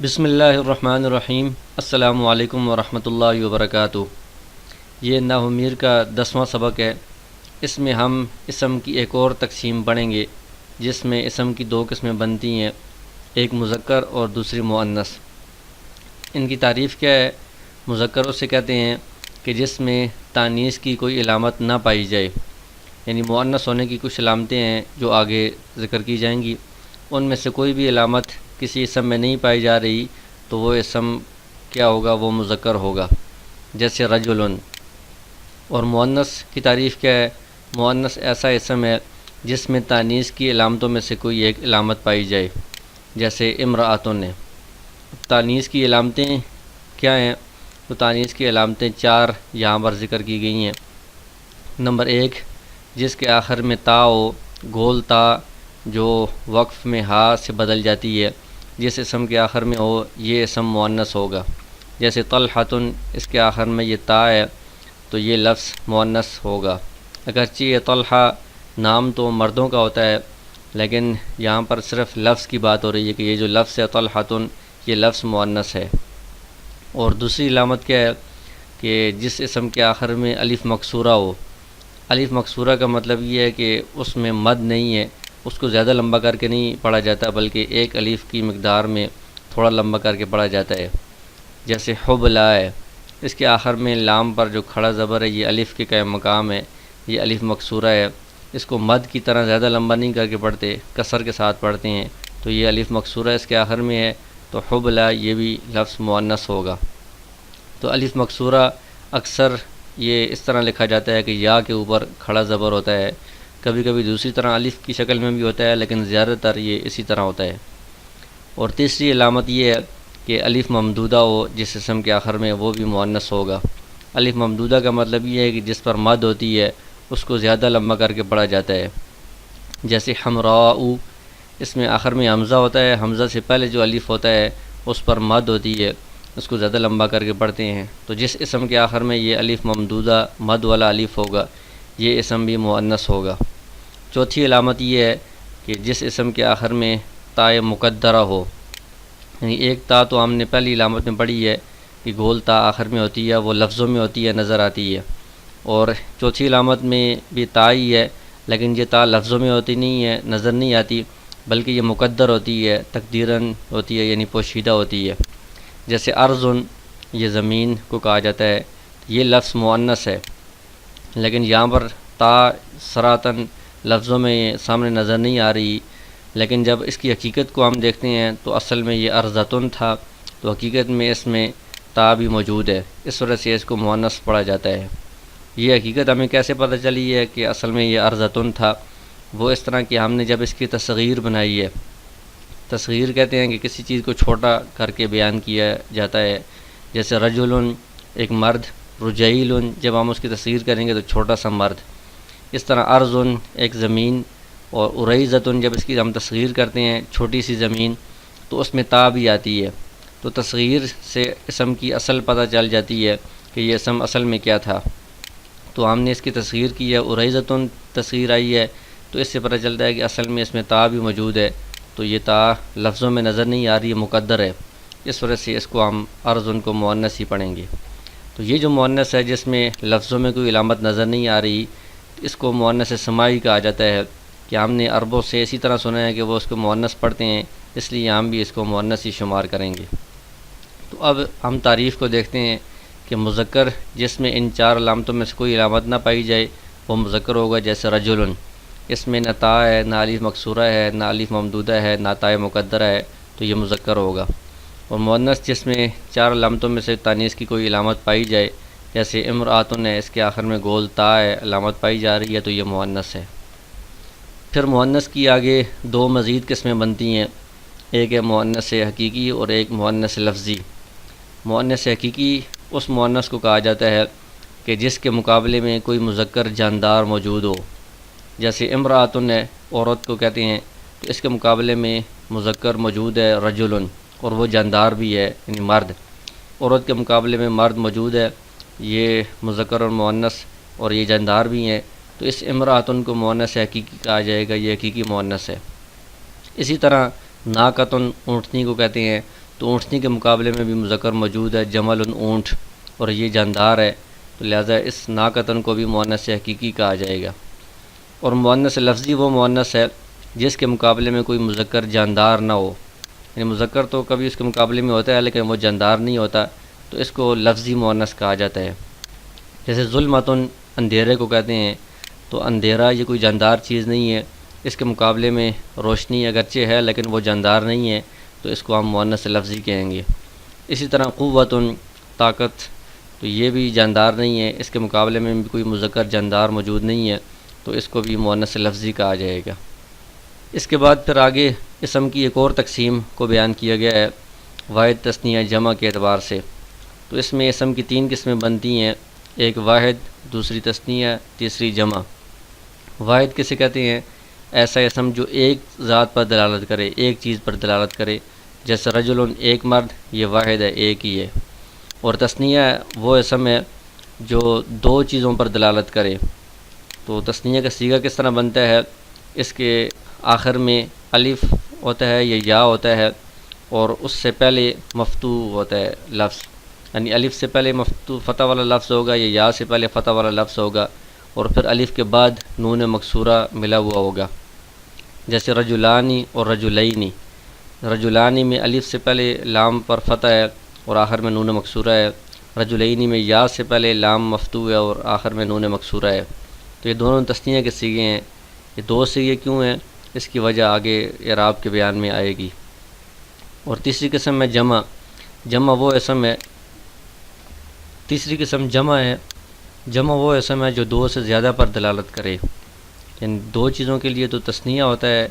بسم اللہ الرحمن الرحیم۔ السلام علیکم ورحمۃ اللہ وبرکاتہ۔ یہ نحو میر کا 10واں سبق ہے۔ اس میں ہم اسم کی ایک اور تقسیم پڑھیں گے جس میں اسم کی دو قسمیں بنتی ہیں، ایک مذکر اور دوسری مؤنث۔ ان کی تعریف کیا ہے؟ مذکر اسے کہتے ہیں کہ جس میں تانیث کی کوئی علامت نہ پائی جائے، یعنی مؤنث ہونے کی کچھ علامتیں ہیں جو آگے ذکر کی جائیں گی، ان میں سے کوئی بھی علامت کسی اسم میں نہیں پائی جا رہی تو وہ اسم کیا ہوگا؟ وہ مذکر ہوگا، جیسے رجل۔ اور مؤنث کی تعریف کیا ہے؟ مؤنث ایسا اسم ہے جس میں تانیث کی علامتوں میں سے کوئی ایک علامت پائی جائے، جیسے امرأۃن ہے۔ تانیث کی علامتیں کیا ہیں؟ تو تانیث کی علامتیں 4 یہاں پر ذکر کی گئی ہیں۔ نمبر 1، جس کے آخر میں تا ہو، گول تا جو وقف میں ہا سے بدل جاتی ہے، جس اسم کے آخر میں ہو یہ اسم مؤنث ہوگا، جیسے طلحۃن، اس کے آخر میں یہ تا ہے تو یہ لفظ مؤنث ہوگا۔ اگرچہ یہ طلحہ نام تو مردوں کا ہوتا ہے، لیکن یہاں پر صرف لفظ کی بات ہو رہی ہے کہ یہ جو لفظ ہے طلحۃن، یہ لفظ مؤنث ہے۔ اور دوسری علامت کیا ہے کہ جس اسم کے آخر میں الف مکسورہ ہو۔ الف مکسورہ کا مطلب یہ ہے کہ اس میں مد نہیں ہے، اس کو زیادہ لمبا کر کے نہیں پڑھا جاتا بلکہ ایک الف کی مقدار میں تھوڑا لمبا کر کے پڑھا جاتا ہے، جیسے حبلا ہے، اس کے آخر میں لام پر جو کھڑا زبر ہے یہ الف کے قائم مقام ہے، یہ الف مکسورہ ہے، اس کو مد کی طرح زیادہ لمبا نہیں کر کے پڑھتے، کسر کے ساتھ پڑھتے ہیں، تو یہ الف مکسورہ اس کے آخر میں ہے، تو حبلا یہ بھی لفظ مؤنث ہوگا۔ تو الف مکسورہ اکثر یہ اس طرح لکھا جاتا ہے کہ یا کے اوپر کھڑا زبر ہوتا ہے، کبھی کبھی دوسری طرح الف کی شکل میں بھی ہوتا ہے، لیکن زیادہ تر یہ اسی طرح ہوتا ہے۔ اور تیسری علامت یہ ہے کہ الف ممدودہ ہو جس اسم کے آخر میں، وہ بھی مؤنث ہوگا۔ الف ممدودہ کا مطلب یہ ہے کہ جس پر مد ہوتی ہے اس کو زیادہ لمبا کر کے پڑھا جاتا ہے، جیسے حمراء، اس میں آخر میں حمزہ ہوتا ہے، حمزہ سے پہلے جو الف ہوتا ہے اس پر مد ہوتی ہے، اس کو زیادہ لمبا کر کے پڑھتے ہیں، تو جس اسم کے آخر میں یہ الف ممدودہ مد والا الف ہوگا یہ اسم بھی مؤنث ہوگا۔ چوتھی علامت یہ ہے کہ جس اسم کے آخر میں تائے مقدرہ ہو، یعنی ایک تا تو ہم نے پہلی علامت میں پڑھی ہے کہ گول تا آخر میں ہوتی ہے، وہ لفظوں میں ہوتی ہے، نظر آتی ہے، اور چوتھی علامت میں بھی تا ہی ہے، لیکن یہ تا لفظوں میں ہوتی نہیں ہے، نظر نہیں آتی، بلکہ یہ مقدر ہوتی ہے، تقدیراً ہوتی ہے، یعنی پوشیدہ ہوتی ہے، جیسے ارضن، یہ زمین کو کہا جاتا ہے، یہ لفظ مؤنث ہے، لیکن یہاں پر تا صراحتاً لفظوں میں سامنے نظر نہیں آ رہی، لیکن جب اس کی حقیقت کو ہم دیکھتے ہیں تو اصل میں یہ ارضتن تھا، تو حقیقت میں اس میں تا بھی موجود ہے، اس وجہ سے اس کو مؤنث پڑھا جاتا ہے۔ یہ حقیقت ہمیں کیسے پتہ چلی ہے کہ اصل میں یہ ارضتن تھا؟ وہ اس طرح کہ ہم نے جب اس کی تصغیر بنائی ہے، تصغیر کہتے ہیں کہ کسی چیز کو چھوٹا کر کے بیان کیا جاتا ہے، جیسے رجل، ایک مرد، رجیل، جب ہم اس کی تصغیر کریں گے تو چھوٹا سا مرد، اس طرح ارضن، ایک زمین، اور اریزتن، جب اس کی ہم تصغیر کرتے ہیں چھوٹی سی زمین تو اس میں تا بھی آتی ہے، تو تصغیر سے اسم کی اصل پتہ چل جاتی ہے کہ یہ اسم اصل میں کیا تھا، تو ہم نے اس کی تصغیر کی ہے، اریزتن تصغیر آئی ہے، تو اس سے پتہ چلتا ہے کہ اصل میں اس میں تا بھی موجود ہے، تو یہ تا لفظوں میں نظر نہیں آ رہی ہے، مقدر ہے، اس وجہ سے اس کو ہم ارضن کو مؤنث ہی پڑھیں گے۔ تو یہ جو مؤنث ہے جس میں لفظوں میں کوئی علامت نظر نہیں آ رہی، اس کو مؤنث سماعی کہا جاتا ہے، کہ ہم نے عربوں سے اسی طرح سنا ہے کہ وہ اس کو مؤنث پڑھتے ہیں، اس لیے ہم بھی اس کو مؤنث ہی شمار کریں گے۔ تو اب ہم تعریف کو دیکھتے ہیں کہ مذکر جس میں ان 4 علامتوں میں سے کوئی علامت نہ پائی جائے وہ مذکر ہوگا، جیسے رجل، اس میں نہ تا ہے، نہ الف مکسورہ ہے، نہ الف ممدودہ ہے، نہ تائے مقدرہ ہے، تو یہ مذکر ہوگا۔ اور مؤنث جس میں 4 علامتوں میں سے تانیث کی کوئی علامت پائی جائے، جیسے امرأۃن ہے، اس کے آخر میں گول تا ہے، علامت پائی جا رہی ہے، تو یہ مؤنث ہے۔ پھر مؤنث کی آگے 2 مزید قسمیں بنتی ہیں، ایک ہے مؤنث حقیقی اور ایک مؤنث لفظی۔ مؤنث حقیقی اس مؤنث کو کہا جاتا ہے کہ جس کے مقابلے میں کوئی مذکر جاندار موجود ہو، جیسے امرأۃن ہے، عورت کو کہتے ہیں، تو اس کے مقابلے میں مذکر موجود ہے رجل، اور وہ جاندار بھی ہے، یعنی مرد، عورت کے مقابلے میں مرد موجود ہے، یہ مذکر اور مؤنث، اور یہ جاندار بھی ہیں، تو اس امرأۃن کو مؤنث حقیقی کہا جائے گا، یہ حقیقی مؤنث ہے۔ اسی طرح ناقۃن، اونٹنی کو کہتے ہیں، تو اونٹنی کے مقابلے میں بھی مذکر موجود ہے، جمل اونٹ، اور یہ جاندار ہے، تو لہٰذا اس ناقتن کو بھی مؤنث حقیقی کہا جائے گا۔ اور مؤنث لفظی وہ مؤنث ہے جس کے مقابلے میں کوئی مذکر جاندار نہ ہو، یعنی مذکر تو کبھی اس کے مقابلے میں ہوتا ہے لیکن وہ جاندار نہیں ہوتا، تو اس کو لفظی مؤنث کہا جاتا ہے۔ جیسے ظلمتن اندھیرے کو کہتے ہیں، تو اندھیرا یہ کوئی جاندار چیز نہیں ہے، اس کے مقابلے میں روشنی اگرچہ ہے لیکن وہ جاندار نہیں ہے، تو اس کو ہم مؤنث لفظی کہیں گے۔ اسی طرح قوتن طاقت، تو یہ بھی جاندار نہیں ہے، اس کے مقابلے میں بھی کوئی مذکر جاندار موجود نہیں ہے، تو اس کو بھی مؤنث لفظی کہا جائے گا۔ اس کے بعد پھر آگے اسم کی ایک اور تقسیم کو بیان کیا گیا ہے واحد، تثنیہ، جمع کے اعتبار سے۔ تو اس میں اسم کی 3 قسمیں بنتی ہیں، ایک واحد، دوسری تثنیہ، تیسری جمع۔ واحد کسے کہتے ہیں؟ ایسا اسم جو ایک ذات پر دلالت کرے، ایک چیز پر دلالت کرے، جیسے رجل، ایک مرد، یہ واحد ہے، ایک ہی ہے۔ اور تثنیہ وہ اسم ہے جو 2 چیزوں پر دلالت کرے۔ تو تثنیہ کا صیغہ کس طرح بنتا ہے؟ اس کے آخر میں الف ہوتا ہے یا یا ہوتا ہے، اور اس سے پہلے مفتوح ہوتا ہے لفظ، یعنی الف سے پہلے مفتوح فتح والا لفظ ہوگا یا یا سے پہلے فتح والا لفظ ہوگا، اور پھر الف کے بعد نون مکسورہ ملا ہوا ہوگا، جیسے رجلانی اور رجلینی۔ رجلانی میں الف سے پہلے لام پر فتح ہے اور آخر میں نون مکسورہ ہے، رجلینی میں یا سے پہلے لام مفتوح ہے اور آخر میں نون مکسورہ ہے۔ تو یہ دونوں تثنیہ کے صیغے ہیں۔ یہ 2 صیغے کیوں ہیں؟ اس کی وجہ آگے اعراب کے بیان میں آئے گی۔ اور تیسری قسم ہے جمع۔ جمع وہ اسم ہے، تیسری قسم جمع ہے۔ جمع وہ اسم ہے جو 2 سے زیادہ پر دلالت کرے، یعنی 2 چیزوں کے لیے تو تثنیہ ہوتا ہے،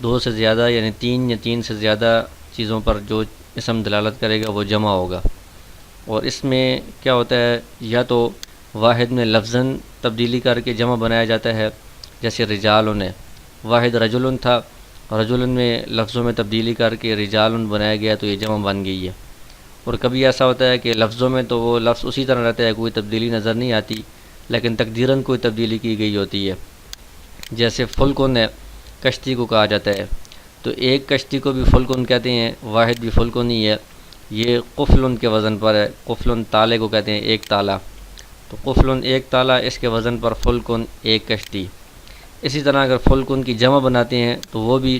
2 سے زیادہ یعنی 3 یا 3 سے زیادہ چیزوں پر جو اسم دلالت کرے گا وہ جمع ہوگا۔ اور اس میں کیا ہوتا ہے، یا تو واحد میں لفظاً تبدیلی کر کے جمع بنایا جاتا ہے، جیسے رجالن ہے، واحد رجلن تھا، رجلن میں لفظوں میں تبدیلی کر کے رجالن بنایا گیا تو یہ جمع بن گئی ہے۔ اور کبھی ایسا ہوتا ہے کہ لفظوں میں تو وہ لفظ اسی طرح رہتا ہے، کوئی تبدیلی نظر نہیں آتی، لیکن تقدیراً کوئی تبدیلی کی گئی ہوتی ہے، جیسے فلکن ہے، کشتی کو کہا جاتا ہے، تو ایک کشتی کو بھی فلکن کہتے ہیں، واحد بھی فلکن ہی ہے، یہ قفلن کے وزن پر ہے، قفلن تالے کو کہتے ہیں، ایک تالا، تو قفلن ایک تالا، اس کے وزن پر فلکن ایک کشتی۔ اسی طرح اگر فلکن کی جمع بناتے ہیں تو وہ بھی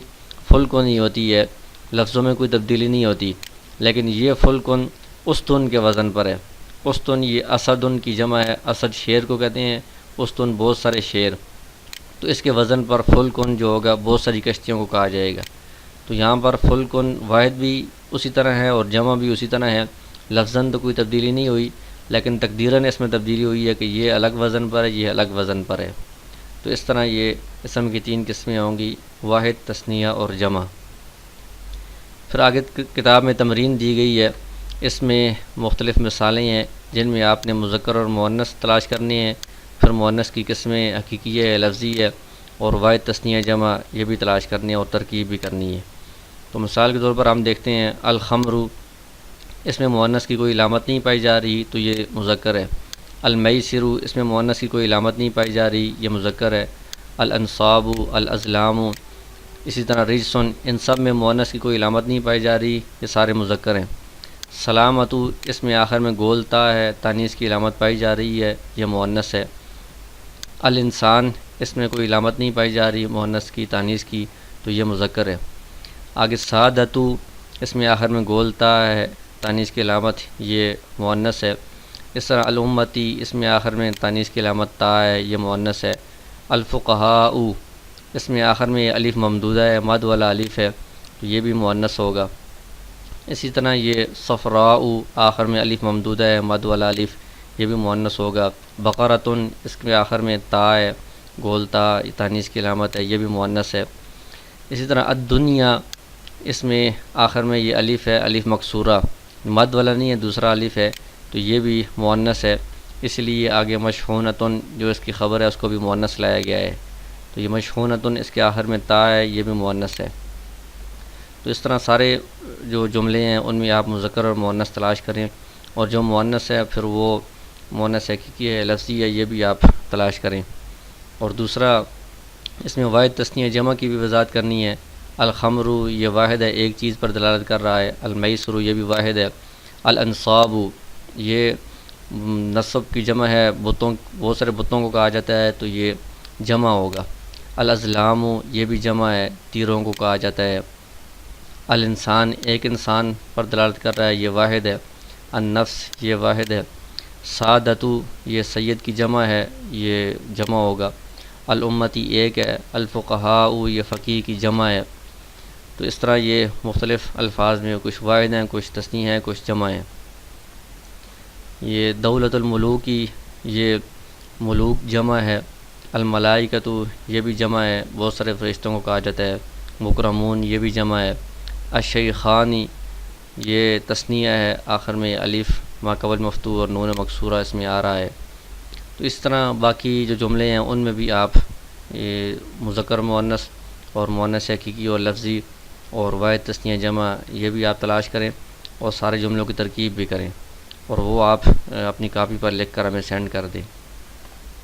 فلکن ہی ہوتی ہے، لفظوں میں کوئی تبدیلی نہیں ہوتی، لیکن یہ فلکن استن کے وزن پر ہے۔ استن یہ اسدن کی جمع ہے، اسد شیر کو کہتے ہیں، استن بہت سارے شیر، تو اس کے وزن پر فلکن جو ہوگا بہت ساری کشتیوں کو کہا جائے گا۔ تو یہاں پر فلکن واحد بھی اسی طرح ہے اور جمع بھی اسی طرح ہے، لفظاً تو کوئی تبدیلی نہیں ہوئی، لیکن تقدیراً اس میں تبدیلی ہوئی ہے کہ یہ الگ وزن پر ہے، یہ الگ وزن پر ہے۔ تو اس طرح یہ اسم کی 3 قسمیں ہوں گی، واحد، تثنیہ اور جمع۔ پھر آگے کتاب میں تمرین دی گئی ہے، اس میں مختلف مثالیں ہیں جن میں آپ نے مذکر اور مؤنث تلاش کرنی ہیں، پھر مؤنث کی قسمیں حقیقی ہے، لفظی ہے، اور واحد، تثنیہ، جمع یہ بھی تلاش کرنی ہے اور ترکیب بھی کرنی ہے۔ تو مثال کے طور پر ہم دیکھتے ہیں الخمر، اس میں مؤنث کی کوئی علامت نہیں پائی جا رہی تو یہ مذکر ہے۔ المیسر، اس میں مؤنث کی کوئی علامت نہیں پائی جا رہی، یہ مذکر ہے۔ الانصاب، الازلام، اسی طرح رجسن، ان سب میں مؤنث کی کوئی علامت نہیں پائی جا رہی، یہ سارے مذکر ہیں۔ سلامت، اس میں آخر میں گول تا ہے، تانیث کی علامت پائی جا رہی ہے، یہ مؤنث ہے۔ الانسان، اس میں کوئی علامت نہیں پائی جا رہی مؤنث کی، تانیث کی، تو یہ مذکر ہے۔ آگے سعادتو، اس میں آخر میں گول تا ہے، تانیث کی علامت، یہ مؤنث ہے۔ اس طرح الامتی، اس میں آخر میں تانیث کی علامت تا ہے، یہ مؤنث ہے۔ الفقہاء، اس میں آخر میں الف ممدودہ ہے، مد والا الف ہے، تو یہ بھی مؤنث ہوگا۔ اسی طرح یہ صفراء، آخر میں الف ممدودہ ہے، مد والا الف، یہ بھی مؤنث ہوگا۔ بقرۃن، اس کے آخر میں تا ہے، گول تا، تانیث کی علامت ہے، یہ بھی مؤنث ہے۔ اسی طرح الدنیا، اس میں آخر میں یہ الف ہے، الف مکسورہ، مد والا نہیں ہے، دوسرا الف ہے، تو یہ بھی مؤنث ہے، اس لیے آگے مشحونۃن جو اس کی خبر ہے اس کو بھی مؤنث لایا گیا ہے، تو یہ مشحونۃن، اس کے آخر میں تا ہے، یہ بھی مؤنث ہے۔ تو اس طرح سارے جو جملے ہیں ان میں آپ مذکر اور مؤنث تلاش کریں، اور جو مؤنث ہے پھر وہ مؤنث حقیقی ہے، لفظی ہے، یہ بھی آپ تلاش کریں۔ اور دوسرا اس میں واحد، تثنیہ، جمع کی بھی وضاحت کرنی ہے، الخمر یہ واحد ہے، ایک چیز پر دلالت کر رہا ہے، المیسر یہ بھی واحد ہے، الانصاب یہ نصب کی جمع ہے، بتوں بہت سارے بتوں کو کہا جاتا ہے تو یہ جمع ہوگا، الازلام یہ بھی جمع ہے، تیروں کو کہا جاتا ہے، الانسان ایک انسان پر دلالت کر رہا ہے، یہ واحد ہے، النفس یہ واحد ہے، سعادتو یہ سید کی جمع ہے، یہ جمع ہوگا، الامتی ایک ہے، الفقہاء یہ فقیہ کی جمع ہے۔ تو اس طرح یہ مختلف الفاظ میں کچھ واحد ہیں، کچھ تثنیہ ہیں، کچھ جمع ہیں۔ یہ دولت الملوکی یہ ملوک جمع ہے، الملائکۃ یہ بھی جمع ہے، بہت سارے فرشتوں کو کہا جاتا ہے، مکرمون یہ بھی جمع ہے، الشیخانی یہ تثنیہ ہے، آخر میں الف ما قبل مفتوح اور نون مکسورہ اس میں آ رہا ہے۔ تو اس طرح باقی جو جملے ہیں ان میں بھی آپ یہ مذکر مؤنث اور مؤنث حقیقی اور لفظی اور واحد تثنیہ جمع یہ بھی آپ تلاش کریں اور سارے جملوں کی ترکیب بھی کریں، اور وہ آپ اپنی کاپی پر لکھ کر ہمیں سینڈ کر دیں۔